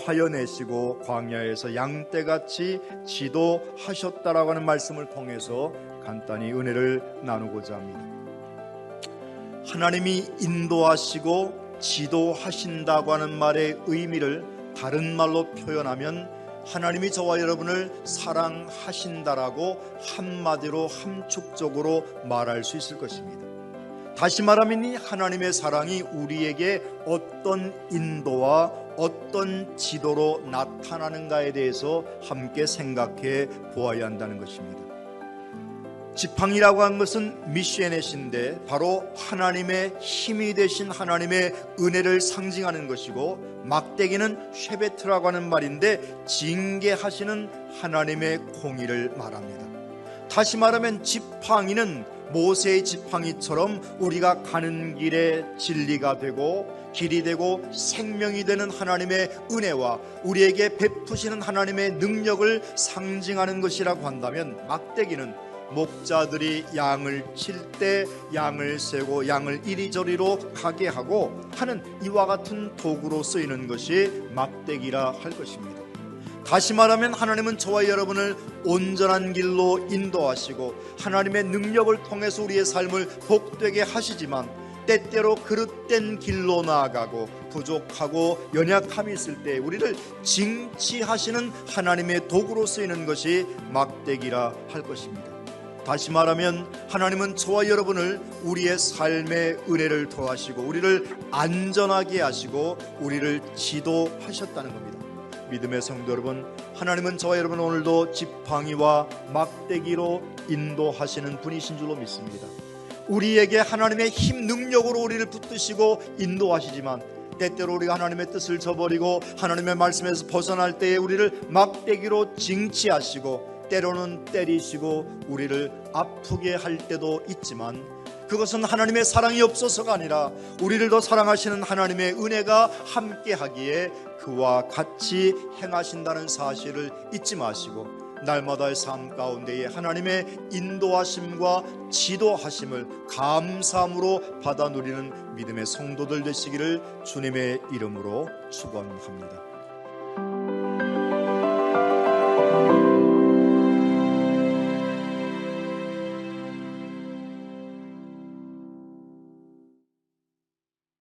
인도하여 내시고 광야에서 양떼같이 지도하셨다라고 하는 말씀을 통해서 간단히 은혜를 나누고자 합니다. 하나님이 인도하시고 지도하신다고 하는 말의 의미를 다른 말로 표현하면 하나님이 저와 여러분을 사랑하신다라고 한마디로 함축적으로 말할 수 있을 것입니다. 다시 말하면 이 하나님의 사랑이 우리에게 어떤 인도와 어떤 지도로 나타나는가에 대해서 함께 생각해 보아야 한다는 것입니다. 지팡이라고 하는 것은 미시에넷인데 바로 하나님의 힘이 되신 하나님의 은혜를 상징하는 것이고, 막대기는 쉐베트라고 하는 말인데 징계하시는 하나님의 공의를 말합니다. 다시 말하면 지팡이는 모세의 지팡이처럼 우리가 가는 길에 진리가 되고 길이 되고 생명이 되는 하나님의 은혜와 우리에게 베푸시는 하나님의 능력을 상징하는 것이라고 한다면, 막대기는 목자들이 양을 칠 때 양을 세고 양을 이리저리로 가게 하고 하는 이와 같은 도구로 쓰이는 것이 막대기라 할 것입니다. 다시 말하면 하나님은 저와 여러분을 온전한 길로 인도하시고 하나님의 능력을 통해서 우리의 삶을 복되게 하시지만, 때때로 그릇된 길로 나아가고 부족하고 연약함이 있을 때 우리를 징치하시는 하나님의 도구로 쓰이는 것이 막대기라 할 것입니다. 다시 말하면 하나님은 저와 여러분을 우리의 삶의 은혜를 더하시고 우리를 안전하게 하시고 우리를 지도하셨다는 겁니다. 믿음의 성도 여러분, 하나님은 저와 여러분 오늘도 지팡이와 막대기로 인도하시는 분이신 줄로 믿습니다. 우리에게 하나님의 힘 능력으로 우리를 붙드시고 인도하시지만, 때때로 우리가 하나님의 뜻을 저버리고 하나님의 말씀에서 벗어날 때에 우리를 막대기로 징치하시고 때로는 때리시고 우리를 아프게 할 때도 있지만, 그것은 하나님의 사랑이 없어서가 아니라 우리를 더 사랑하시는 하나님의 은혜가 함께하기에 그와 같이 행하신다는 사실을 잊지 마시고, 날마다의 삶 가운데에 하나님의 인도하심과 지도하심을 감사함으로 받아 누리는 믿음의 성도들 되시기를 주님의 이름으로 축원합니다.